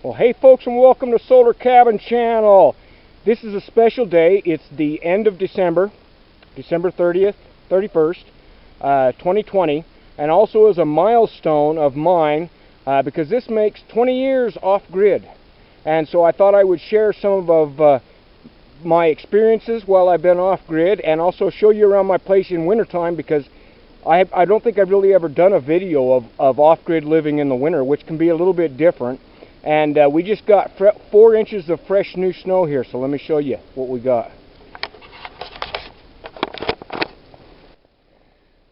Well, hey folks, and welcome to Solar Cabin Channel. This is a special day. It's the end of December, December 30th, 31st, 2020, and also is a milestone of mine because this makes 20 years off-grid. And so I thought I would share some of my experiences while I've been off-grid, and also show you around my place in wintertime, because I don't think I've really ever done a video of off-grid living in the winter, which can be a little bit different. And we just got 4 inches of fresh new snow here, so let me show you what we got.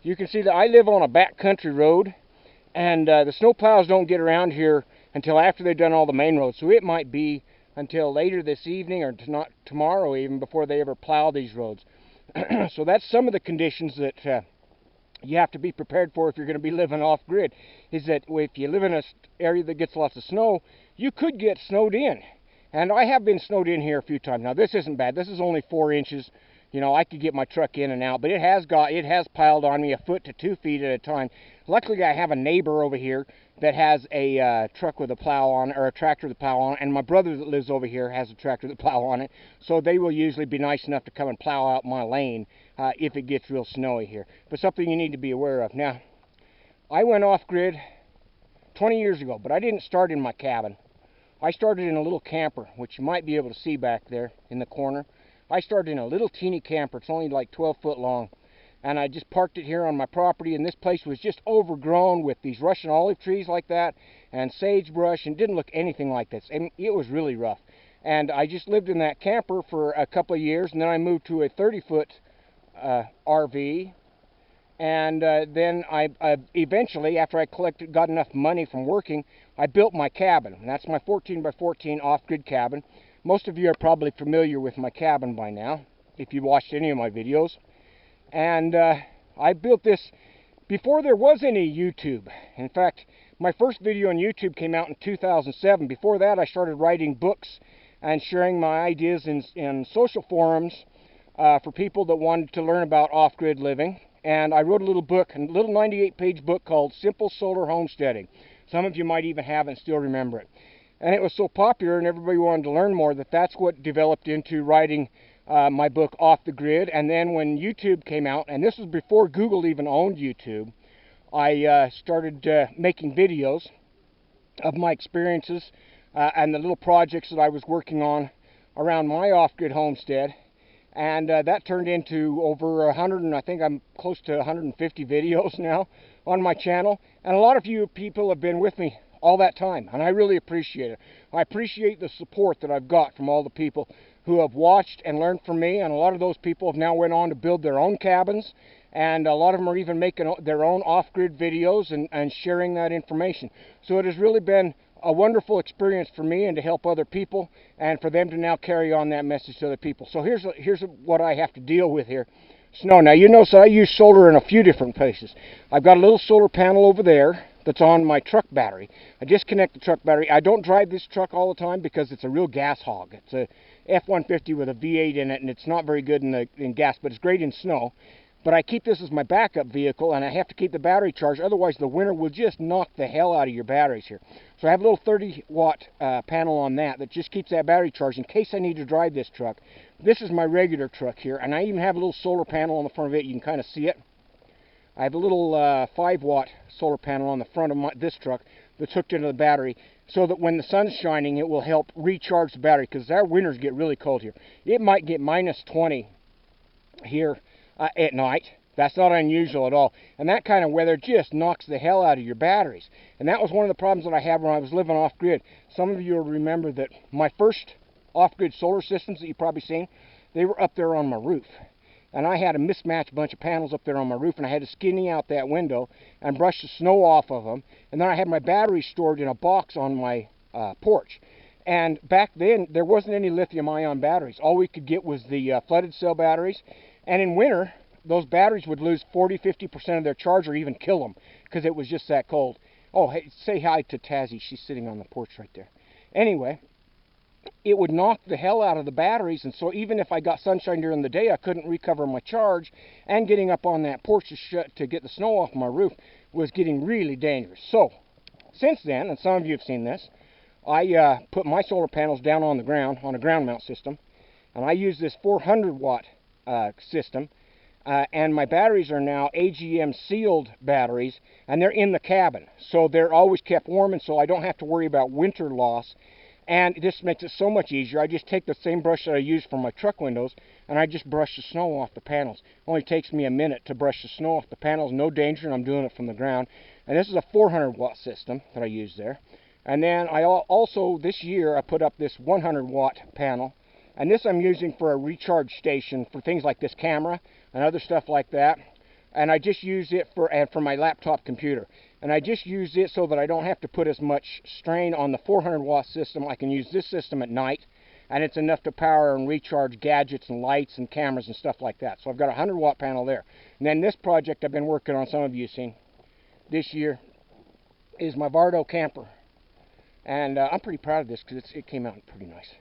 You can see that I live on a backcountry road, and the snow plows don't get around here until after they've done all the main roads. So it might be until later this evening or not tomorrow even before they ever plow these roads. So that's some of the conditions that you have to be prepared for if you're going to be living off-grid, is that if you live in an area that gets lots of snow, you could get snowed in. And I have been snowed in here a few times. Now this isn't bad. This is only 4 inches. You know, I could get my truck in and out, but it has piled on me 1 foot to 2 feet at a time. Luckily, I have a neighbor over here that has a truck with a plow on, or a tractor with a plow on, and my brother that lives over here has a tractor with a plow on it, so they will usually be nice enough to come and plow out my lane if it gets real snowy here. But something you need to be aware of. Now, I went off-grid 20 years ago, but I didn't start in my cabin. I started in a little camper, which you might be able to see back there in the corner. I started in a little teeny camper. It's only like 12 foot long. And I just parked it here on my property, and this place was just overgrown with these Russian olive trees like that, and sagebrush, and didn't look anything like this. I mean, it was really rough. And I just lived in that camper for a couple of years, and then I moved to a 30-foot RV. And then I eventually, after I got enough money from working, I built my cabin. And that's my 14 by 14 off-grid cabin. Most of you are probably familiar with my cabin by now, if you've watched any of my videos. And I built this before there was any YouTube. In fact, my first video on YouTube came out in 2007. Before that, I started writing books and sharing my ideas in social forums for people that wanted to learn about off-grid living. And I wrote a little book, a little 98-page book called Simple Solar Homesteading. Some of you might even have it and still remember it. And it was so popular and everybody wanted to learn more that's what developed into writing my book Off the Grid. And then when YouTube came out, and this was before Google even owned YouTube, I started making videos of my experiences and the little projects that I was working on around my off-grid homestead. And that turned into over 100, and I think I'm close to 150 videos now on my channel. And a lot of you people have been with me all that time, and I really appreciate it. I appreciate the support that I've got from all the people who have watched and learned from me, and a lot of those people have now went on to build their own cabins, and a lot of them are even making their own off-grid videos and sharing that information. So it has really been a wonderful experience for me and to help other people, and for them to now carry on that message to other people. So here's what I have to deal with here. Snow. Now you notice I use solar in a few different places. I've got a little solar panel over there that's on my truck battery. I disconnect the truck battery. I don't drive this truck all the time because it's a real gas hog. It's a F-150 with a V8 in it, and it's not very good in gas, but it's great in snow. But I keep this as my backup vehicle, and I have to keep the battery charged. Otherwise, the winter will just knock the hell out of your batteries here. So I have a little 30-watt panel on that just keeps that battery charged in case I need to drive this truck. This is my regular truck here, and I even have a little solar panel on the front of it. You can kind of see it. I have a little 5-watt solar panel on the front of this truck that's hooked into the battery, so that when the sun's shining, it will help recharge the battery, because our winters get really cold here. It might get minus 20 here at night. That's not unusual at all. And that kind of weather just knocks the hell out of your batteries. And that was one of the problems that I had when I was living off-grid. Some of you will remember that my first off-grid solar systems that you've probably seen, they were up there on my roof. And I had a mismatched bunch of panels up there on my roof, and I had to skinny out that window and brush the snow off of them. And then I had my batteries stored in a box on my porch. And back then, there wasn't any lithium-ion batteries. All we could get was the flooded cell batteries. And in winter, those batteries would lose 40–50% of their charge, or even kill them, because it was just that cold. Oh, hey, say hi to Tazzy. She's sitting on the porch right there. Anyway, it would knock the hell out of the batteries, and so even if I got sunshine during the day, I couldn't recover my charge, and getting up on that porch to get the snow off my roof was getting really dangerous. So, since then, and some of you have seen this, I put my solar panels down on the ground, on a ground mount system, and I use this 400 watt system, and my batteries are now AGM sealed batteries, and they're in the cabin, so they're always kept warm, and so I don't have to worry about winter loss. And this makes it so much easier. I just take the same brush that I use for my truck windows, and I just brush the snow off the panels. It only takes me a minute to brush the snow off the panels, no danger, and I'm doing it from the ground. And this is a 400 watt system that I use there. And then I also, this year, I put up this 100 watt panel, and this I'm using for a recharge station for things like this camera and other stuff like that. And I just use it for my laptop computer. And I just use it so that I don't have to put as much strain on the 400 watt system. I can use this system at night, and it's enough to power and recharge gadgets and lights and cameras and stuff like that. So I've got a 100 watt panel there. And then this project I've been working on, some of you have seen this year, is my Vardo camper. And I'm pretty proud of this because it came out pretty nice.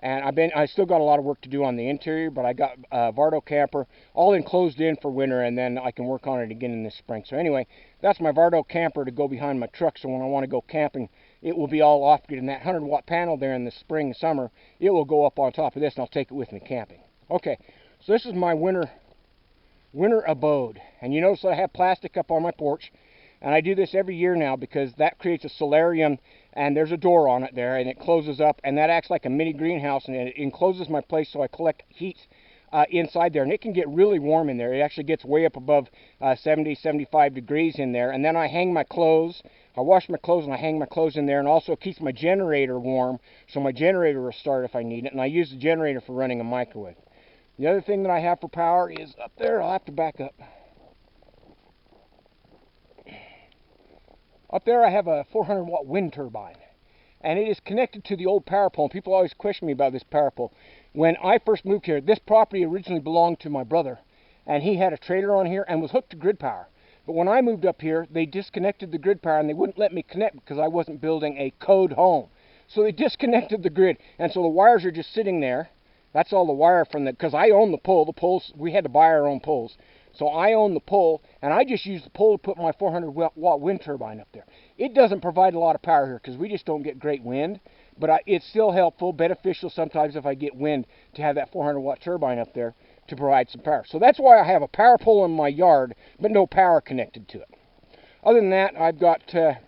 And I still got a lot of work to do on the interior, but I got Vardo camper all enclosed in for winter, and then I can work on it again in the spring. So anyway, that's my Vardo camper to go behind my truck, so when I want to go camping, it will be all off-grid. And that 100 watt panel there in the spring and summer, it will go up on top of this, and I'll take it with me camping. Okay, so this is my winter abode. And you notice I have plastic up on my porch, and I do this every year now because that creates a solarium, and there's a door on it there, and it closes up, and that acts like a mini greenhouse, and it encloses my place so I collect heat inside there. And it can get really warm in there. It actually gets way up above 70, 75 degrees in there. And then I hang my clothes. I wash my clothes and I hang my clothes in there, and also it keeps my generator warm, so my generator will start if I need it, and I use the generator for running a microwave. The other thing that I have for power is up there. I'll have to back up. Up there I have a 400 watt wind turbine, and it is connected to the old power pole. And people always question me about this power pole. When I first moved here, this property originally belonged to my brother, and he had a trailer on here and was hooked to grid power. But when I moved up here, they disconnected the grid power, and they wouldn't let me connect because I wasn't building a code home. So they disconnected the grid, and so the wires are just sitting there. That's all the wire from the, because I own the pole. The poles, we had to buy our own poles. So I own the pole, and I just use the pole to put my 400 watt wind turbine up there. It doesn't provide a lot of power here because we just don't get great wind, but it's still helpful, beneficial sometimes if I get wind to have that 400 watt turbine up there to provide some power. So that's why I have a power pole in my yard, but no power connected to it. Other than that, I've got a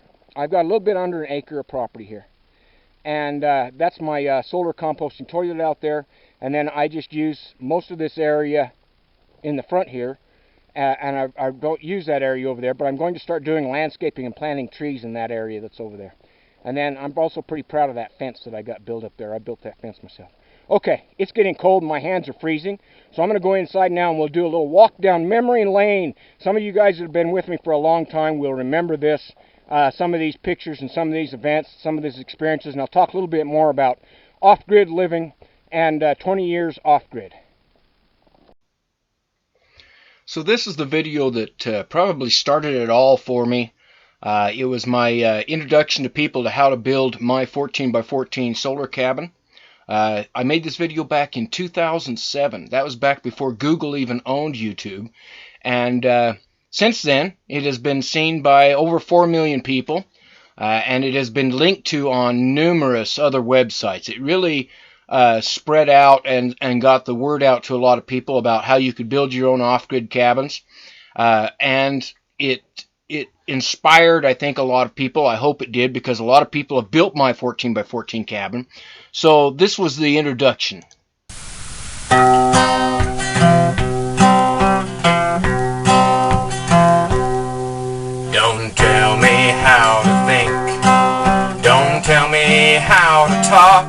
little bit under an acre of property here. And that's my solar composting toilet out there. And then I just use most of this area in the front here. And I don't use that area over there, but I'm going to start doing landscaping and planting trees in that area that's over there. And then I'm also pretty proud of that fence that I got built up there. I built that fence myself. Okay, it's getting cold and my hands are freezing, so I'm going to go inside now and we'll do a little walk down memory lane. Some of you guys that have been with me for a long time will remember this, some of these pictures and some of these events, some of these experiences, and I'll talk a little bit more about off-grid living and 20 years off-grid. So this is the video that probably started it all for me. It was my introduction to people to how to build my 14 by 14 solar cabin. I made this video back in 2007. That was back before Google even owned YouTube. And since then, it has been seen by over 4 million people. And it has been linked to on numerous other websites. It really spread out and got the word out to a lot of people about how you could build your own off-grid cabins. And it inspired, I think, a lot of people. I hope it did, because a lot of people have built my 14 by 14 cabin. So this was the introduction. Don't tell me how to think. Don't tell me how to talk.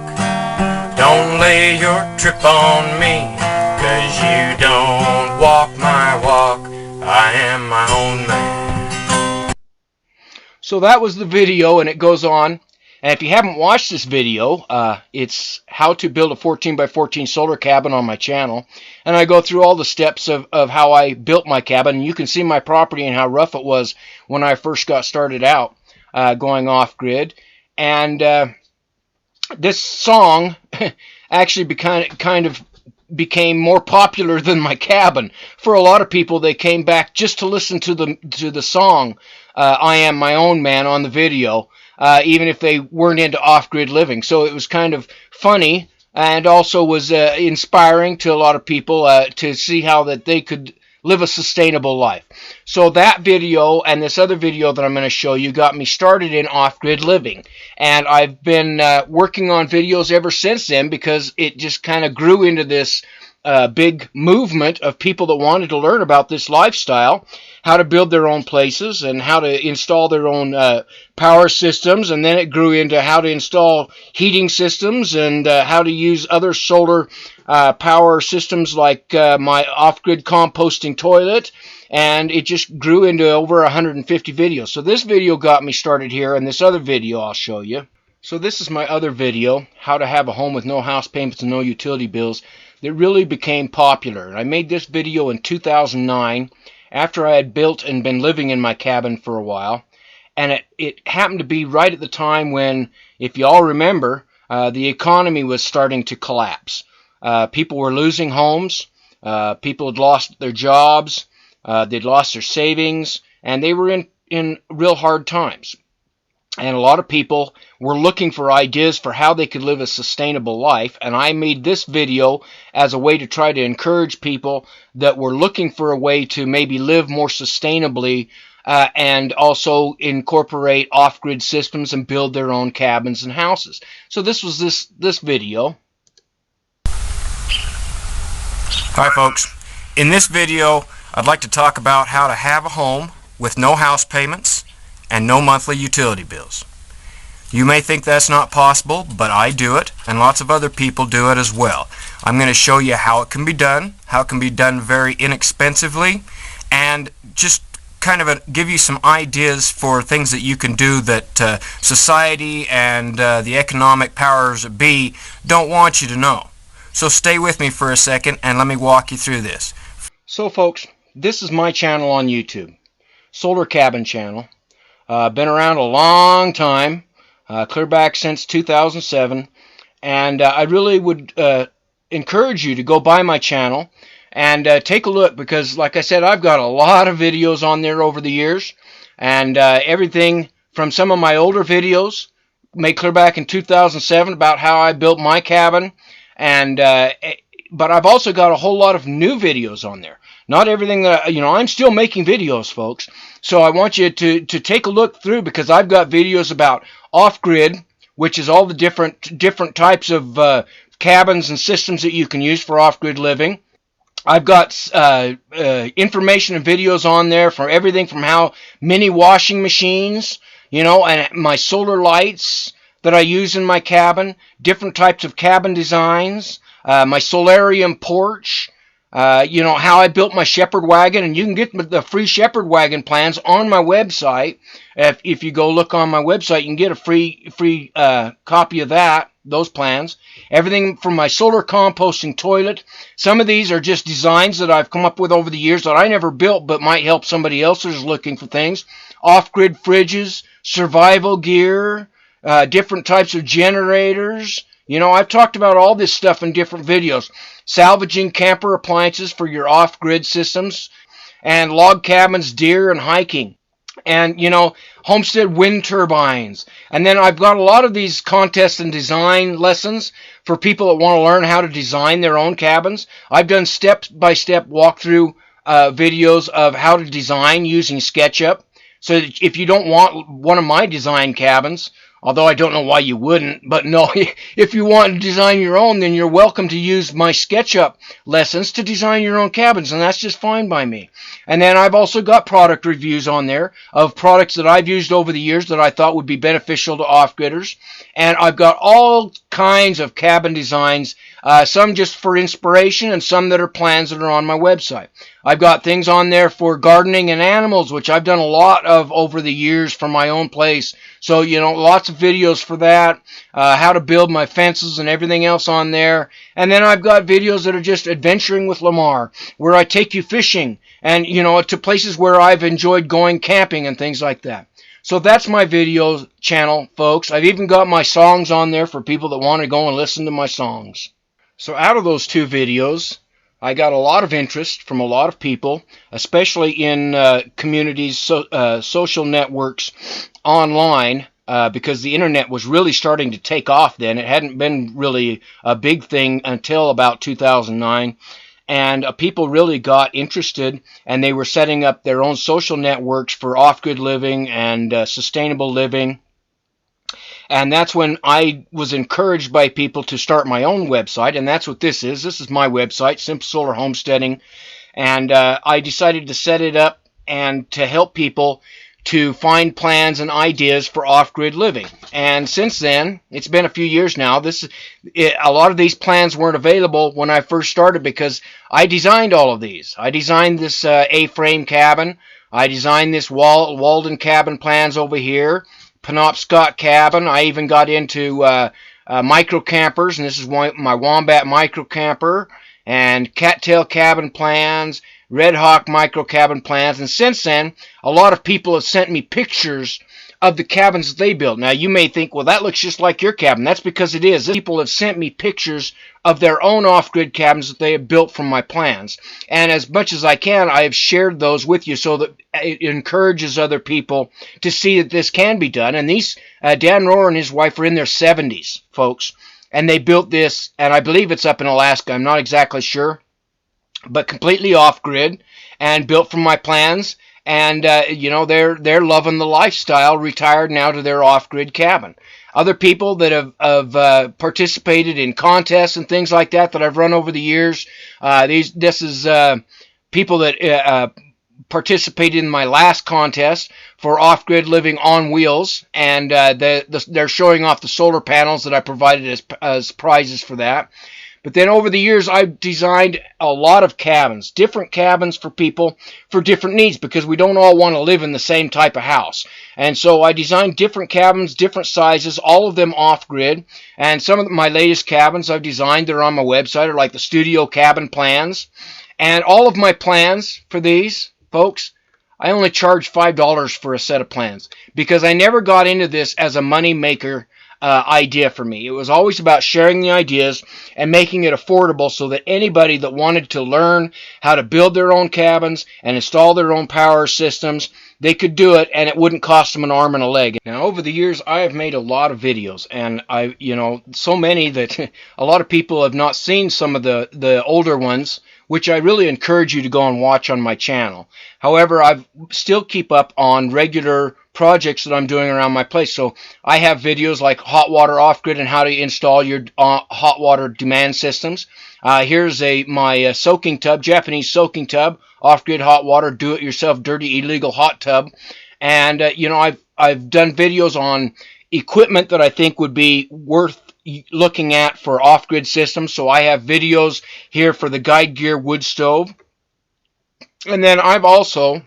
Don't lay your trip on me, 'cause you don't walk my walk. I am my own man. So that was the video, and it goes on. And if you haven't watched this video, it's how to build a 14 by 14 solar cabin on my channel. And I go through all the steps of how I built my cabin. You can see my property and how rough it was when I first got started out going off-grid. And this song actually kind of became more popular than my cabin. For a lot of people, they came back just to listen to the song "I Am My Own Man" on the video. even if they weren't into off-grid living. So it was kind of funny, and also was inspiring to a lot of people to see how that they could live a sustainable life. So that video and this other video that I'm going to show you got me started in off-grid living. And I've been working on videos ever since then, because it just kind of grew into this big movement of people that wanted to learn about this lifestyle, how to build their own places and how to install their own power systems. And then it grew into how to install heating systems and how to use other solar power systems, like my off-grid composting toilet. And it just grew into over 150 videos. So this video got me started here, and this other video I'll show you. So this is my other video, how to have a home with no house payments and no utility bills, that really became popular. I made this video in 2009 after I had built and been living in my cabin for a while. And it happened to be right at the time when, if you all remember, the economy was starting to collapse. People were losing homes, people had lost their jobs, they'd lost their savings, and they were in real hard times. And a lot of people were looking for ideas for how they could live a sustainable life. And I made this video as a way to try to encourage people that were looking for a way to maybe live more sustainably and also incorporate off-grid systems and build their own cabins and houses. So this was this video. Hi folks, in this video I'd like to talk about how to have a home with no house payments and no monthly utility bills. You may think that's not possible, but I do it, and lots of other people do it as well. I'm going to show you how it can be done, how it can be done very inexpensively, and just kind of give you some ideas for things that you can do that society and the economic powers that be don't want you to know. So stay with me for a second and let me walk you through this. So folks, this is my channel on YouTube, Solar Cabin Channel. Been around a long time, clear back since 2007, and I really would encourage you to go by my channel and take a look, because like I said, I've got a lot of videos on there over the years, and everything from some of my older videos, made clear back in 2007, about how I built my cabin, and but I've also got a whole lot of new videos on there. Not everything that, I'm still making videos, folks. So I want you to take a look through, because I've got videos about off-grid, which is all the different types of cabins and systems that you can use for off-grid living. I've got information and videos on there for everything from how mini washing machines, and my solar lights that I use in my cabin, different types of cabin designs, my solarium porch, how I built my Shepherd wagon, and you can get the free Shepherd wagon plans on my website. If you go look on my website, you can get a free copy of those plans. Everything from my solar composting toilet. Some of these are just designs that I've come up with over the years that I never built, but might help somebody else who's looking for things. Off-grid fridges, survival gear, different types of generators. I've talked about all this stuff in different videos. Salvaging camper appliances for your off-grid systems, and log cabins, deer, and hiking. And, homestead wind turbines. And then I've got a lot of these contest and design lessons for people that want to learn how to design their own cabins. I've done step-by-step walkthrough videos of how to design using SketchUp. So that if you don't want one of my design cabins, although I don't know why you wouldn't, but no, if you want to design your own, then you're welcome to use my SketchUp lessons to design your own cabins, and that's just fine by me. And then I've also got product reviews on there of products that I've used over the years that I thought would be beneficial to off-gridders. And I've got all kinds of cabin designs, some just for inspiration and some that are plans that are on my website. I've got things on there for gardening and animals, which I've done a lot of over the years for my own place. So, lots of videos for that, how to build my fences and everything else on there. And then I've got videos that are just adventuring with Lamar, where I take you fishing and, to places where I've enjoyed going camping and things like that. So that's my video channel, folks. I've even got my songs on there for people that want to go and listen to my songs. So out of those two videos, I got a lot of interest from a lot of people, especially in communities, social networks online, because the internet was really starting to take off then. It hadn't been really a big thing until about 2009. And people really got interested, and they were setting up their own social networks for off-grid living and sustainable living. And that's when I was encouraged by people to start my own website, and that's what this is. This is my website, Simple Solar Homesteading. And I decided to set it up and to help people to find plans and ideas for off-grid living. And since then, it's been a few years now. A lot of these plans weren't available when I first started because I designed all of these. I designed this A-frame cabin. I designed this Walden cabin plans over here, Penobscot cabin. I even got into micro campers, and this is my Wombat micro camper, and cattail cabin plans, Red Hawk micro cabin plans. And since then, a lot of people have sent me pictures of the cabins that they built. Now, you may think, well, that looks just like your cabin. That's because it is. People have sent me pictures of their own off-grid cabins that they have built from my plans. And as much as I can, I have shared those with you so that it encourages other people to see that this can be done. And these, Dan Rohrer and his wife are in their 70s, folks. And they built this, and I believe it's up in Alaska. I'm not exactly sure. But completely off-grid and built from my plans. And, you know, they're loving the lifestyle, retired now to their off-grid cabin. Other people that have participated in contests and things like that I've run over the years. This is people that participated in my last contest for off-grid living on wheels, and they're showing off the solar panels that I provided as prizes for that. But then over the years, I've designed a lot of cabins, different cabins for people for different needs, because we don't all want to live in the same type of house. And so I designed different cabins, different sizes, all of them off-grid. And some of my latest cabins I've designed, they're on my website, are like the studio cabin plans. And all of my plans for these, folks, I only charge $5 for a set of plans, because I never got into this as a money maker idea for me. It was always about sharing the ideas and making it affordable so that anybody that wanted to learn how to build their own cabins and install their own power systems, they could do it, and it wouldn't cost them an arm and a leg. Now, over the years, I have made a lot of videos, and so many that a lot of people have not seen some of the older ones, which I really encourage you to go and watch on my channel. However, I still keep up on regular projects that I'm doing around my place. So I have videos like hot water off-grid and how to install your hot water demand systems. Here's my soaking tub, Japanese soaking tub, off-grid hot water, do-it-yourself dirty illegal hot tub. And I've done videos on equipment that I think would be worth looking at for off-grid systems. So I have videos here for the Guide Gear wood stove. And then I've also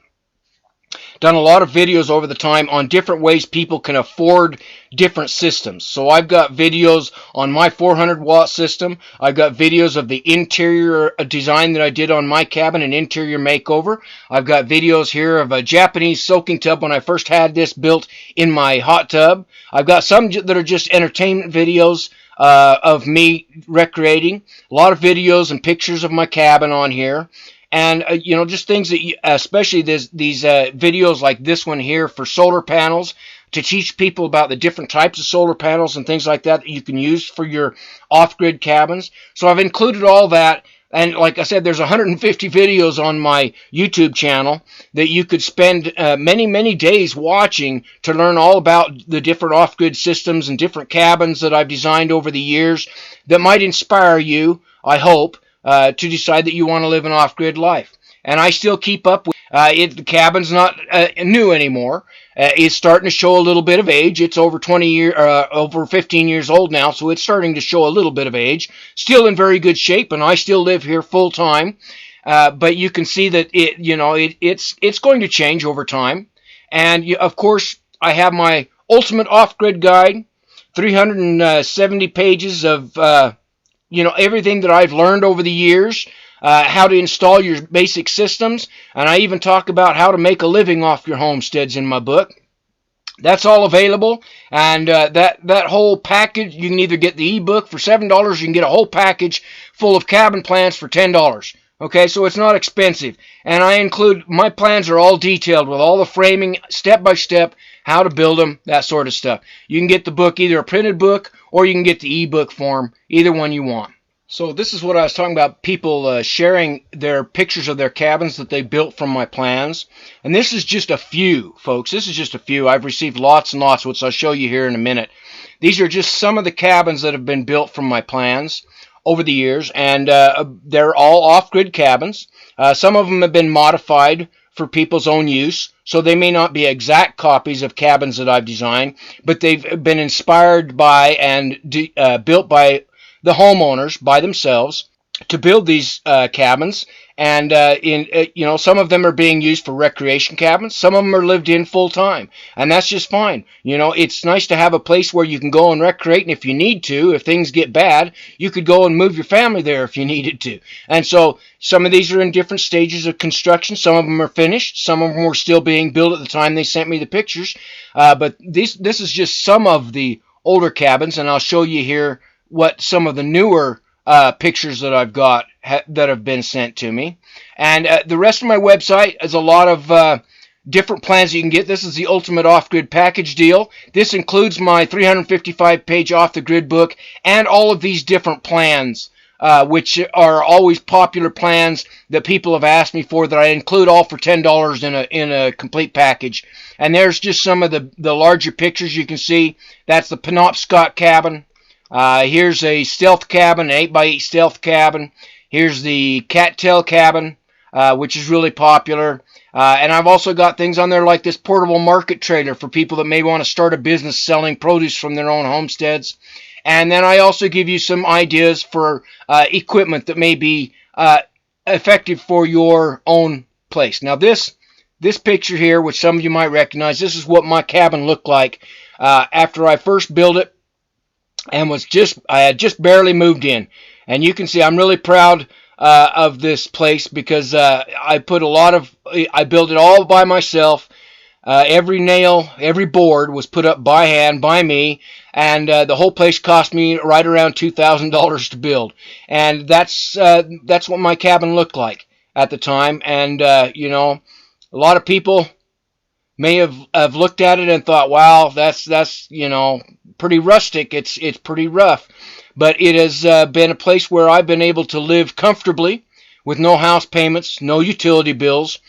done a lot of videos over the time on different ways people can afford different systems. So I've got videos on my 400-watt system. I've got videos of the interior design that I did on my cabin, an interior makeover. I've got videos here of a Japanese soaking tub when I first had this built in my hot tub. I've got some that are just entertainment videos of me recreating. A lot of videos and pictures of my cabin on here. And, just things that, especially these videos like this one here for solar panels, to teach people about the different types of solar panels and things like that you can use for your off-grid cabins. So I've included all that. And like I said, there's 150 videos on my YouTube channel that you could spend many, many days watching to learn all about the different off-grid systems and different cabins that I've designed over the years that might inspire you, I hope, to decide that you want to live an off-grid life. And I still keep up with the cabin's not new anymore. It's starting to show a little bit of age. It's over 15 years old now, so it's starting to show a little bit of age. Still in very good shape, and I still live here full time. But you can see that it's going to change over time. And of course, I have my ultimate off-grid guide, 370 pages of everything that I've learned over the years, how to install your basic systems, and I even talk about how to make a living off your homesteads in my book. That's all available, and that whole package, you can either get the ebook for $7, or you can get a whole package full of cabin plans for $10. Okay, so it's not expensive. And I include, my plans are all detailed with all the framing, step by step, how to build them, that sort of stuff. You can get the book, either a printed book, or you can get the ebook form, either one you want. So this is what I was talking about, people sharing their pictures of their cabins that they built from my plans. And this is just a few, folks. This is just a few. I've received lots and lots, which I'll show you here in a minute. These are just some of the cabins that have been built from my plans over the years, and they're all off-grid cabins. Some of them have been modified for people's own use, so they may not be exact copies of cabins that I've designed, but they've been inspired by and built by the homeowners by themselves to build these cabins. And some of them are being used for recreation cabins. Some of them are lived in full time, and that's just fine. You know, it's nice to have a place where you can go and recreate, and if you need to, if things get bad, you could go and move your family there if you needed to. And so some of these are in different stages of construction. Some of them are finished. Some of them were still being built at the time they sent me the pictures. But this is just some of the older cabins, and I'll show you here what some of the newer pictures that I've got that have been sent to me. And the rest of my website is a lot of different plans you can get. This is the Ultimate Off-Grid Package deal. This includes my 355-page off-the-grid book and all of these different plans, which are always popular plans that people have asked me for, that I include all for $10 in a complete package. And there's just some of the larger pictures you can see. That's the Penobscot cabin. Here's a stealth cabin, an 8x8 stealth cabin. Here's the cattail cabin, which is really popular. And I've also got things on there like this portable market trailer for people that may want to start a business selling produce from their own homesteads. And then I also give you some ideas for equipment that may be effective for your own place. Now this picture here, which some of you might recognize, this is what my cabin looked like after I first built it. And I had just barely moved in. And you can see I'm really proud of this place because I built it all by myself. Every nail, every board was put up by hand by me, and the whole place cost me right around $2,000 to build. And that's what my cabin looked like at the time. And a lot of people may have looked at it and thought, wow, that's pretty rustic. It's pretty rough. But it has been a place where I've been able to live comfortably with no house payments, no utility bills,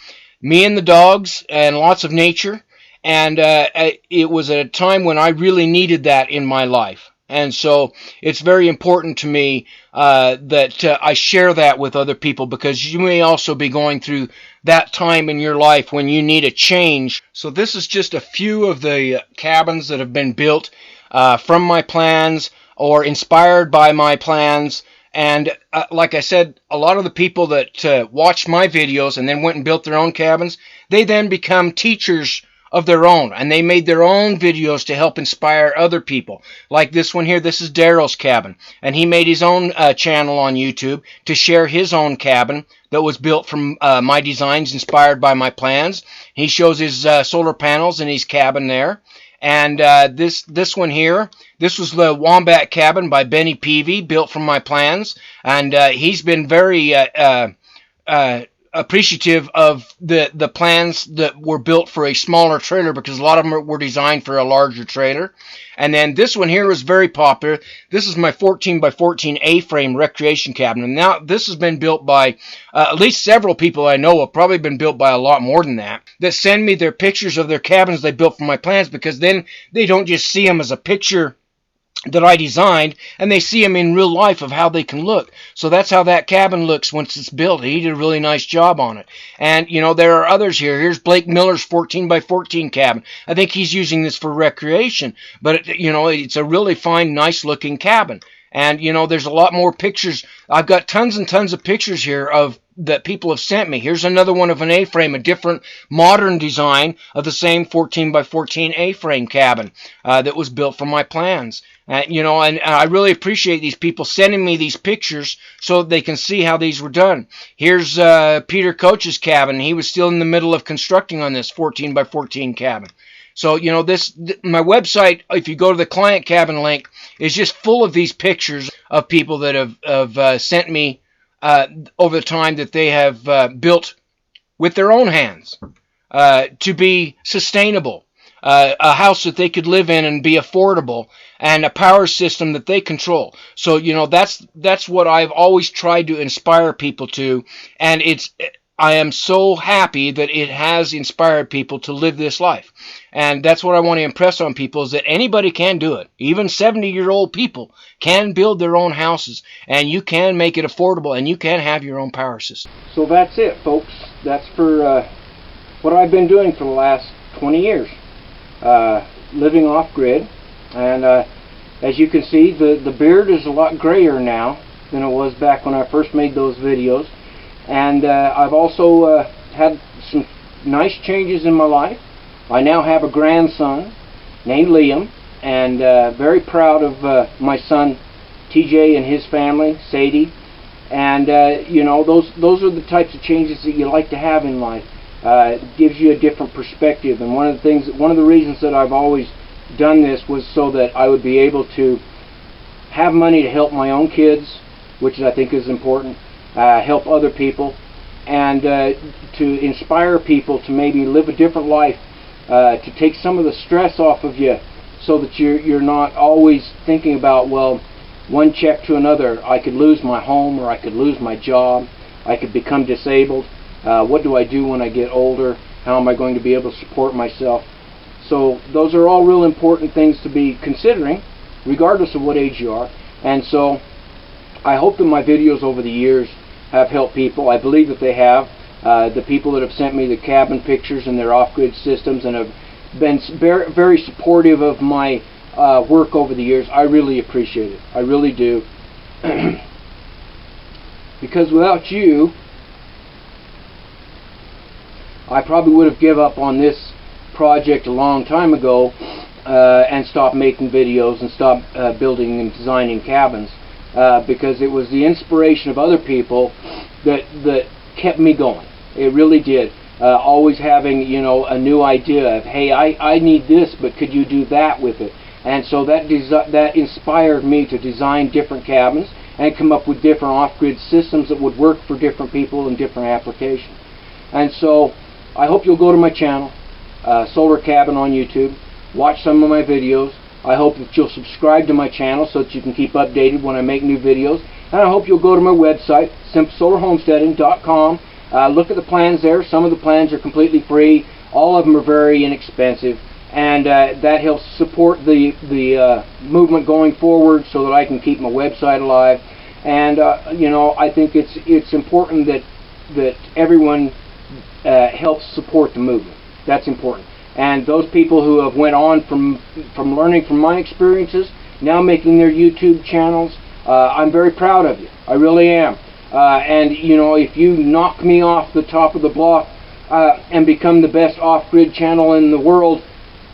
me and the dogs, and lots of nature. And it was at a time when I really needed that in my life. And so it's very important to me that I share that with other people, because you may also be going through that time in your life when you need a change. So this is just a few of the cabins that have been built from my plans or inspired by my plans. And like I said, a lot of the people that watch my videos and then went and built their own cabins, they then become teachers of their own, and they made their own videos to help inspire other people. Like this one here, this is Daryl's cabin, and he made his own channel on YouTube to share his own cabin that was built from my designs inspired by my plans. He shows his solar panels in his cabin there. And this one here, this was the Wombat cabin by Benny Peavy, built from my plans, and he's been very appreciative of the plans that were built for a smaller trailer, because a lot of them were designed for a larger trailer. And then this one here was very popular. This is my 14x14 A-frame recreation cabin. And now this has been built by at least several people I know of, probably been built by a lot more than that send me their pictures of their cabins they built from my plans, because then they don't just see them as a picture that I designed, and they see them in real life of how they can look. So that's how that cabin looks once it's built. He did a really nice job on it. And, there are others here. Here's Blake Miller's 14x14 cabin. I think he's using this for recreation, but, it's a really fine, nice-looking cabin. And, there's a lot more pictures. I've got tons and tons of pictures here that people have sent me. Here's another one of an A-frame, a different modern design of the same 14x14 A-frame cabin that was built from my plans. And I really appreciate these people sending me these pictures so they can see how these were done. Here's Peter Coach's cabin. He was still in the middle of constructing on this 14x14 cabin. So, my website, if you go to the client cabin link, is just full of these pictures of people that have sent me over the time that they have built with their own hands to be sustainable. A house that they could live in and be affordable, and a power system that they control. So, you know, that's what I've always tried to inspire people to, and I am so happy that it has inspired people to live this life. And that's what I want to impress on people, is that anybody can do it. Even 70-year-old people can build their own houses, and you can make it affordable, and you can have your own power system. So that's it, folks. That's for what I've been doing for the last 20 years. Living off-grid. And as you can see, the beard is a lot grayer now than it was back when I first made those videos. And I've also had some nice changes in my life. I now have a grandson named Liam, and very proud of my son TJ and his family, Sadie. And you know, those are the types of changes that you like to have in life. It gives you a different perspective. And one of the reasons that I've always done this was so that I would be able to have money to help my own kids, which I think is important, help other people, and to inspire people to maybe live a different life, to take some of the stress off of you, so that you're not always thinking about, well, one check to another. I could lose my home, or I could lose my job, I could become disabled. What do I do when I get older? How am I going to be able to support myself? So those are all real important things to be considering, regardless of what age you are. And so I hope that my videos over the years have helped people. I believe that they have. The people that have sent me the cabin pictures and their off-grid systems and have been very, very supportive of my work over the years, I really appreciate it. I really do. Because without you, I probably would have given up on this project a long time ago and stopped making videos and stopped building and designing cabins, because it was the inspiration of other people that kept me going. It really did. Always having, you know, a new idea of, hey, I need this, but could you do that with it? And so that inspired me to design different cabins and come up with different off-grid systems that would work for different people and different applications. And so I hope you'll go to my channel, Solar Cabin on YouTube, watch some of my videos. I hope that you'll subscribe to my channel so that you can keep updated when I make new videos. And I hope you'll go to my website, simplesolarhomesteading.com. Look at the plans there. Some of the plans are completely free. All of them are very inexpensive. And that helps support the movement going forward so that I can keep my website alive. And you know, I think it's important that everyone helps support the movement. That's important. And those people who have went on from learning from my experiences, now making their YouTube channels, I'm very proud of you. I really am. And you know, if you knock me off the top of the block and become the best off-grid channel in the world,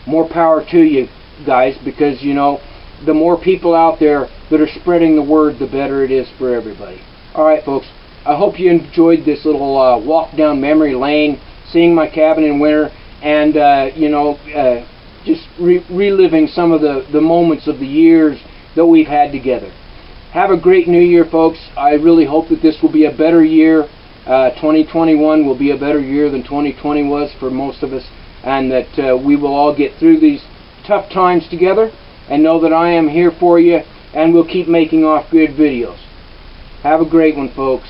more power to you guys, because you know, the more people out there that are spreading the word, the better it is for everybody. Alright folks, I hope you enjoyed this little walk down memory lane, seeing my cabin in winter, and you know, just reliving some of the moments of the years that we've had together. Have a great new year, folks. I really hope that this will be a better year. 2021 will be a better year than 2020 was for most of us, and that we will all get through these tough times together, and know that I am here for you, and we'll keep making off-grid videos. Have a great one, folks.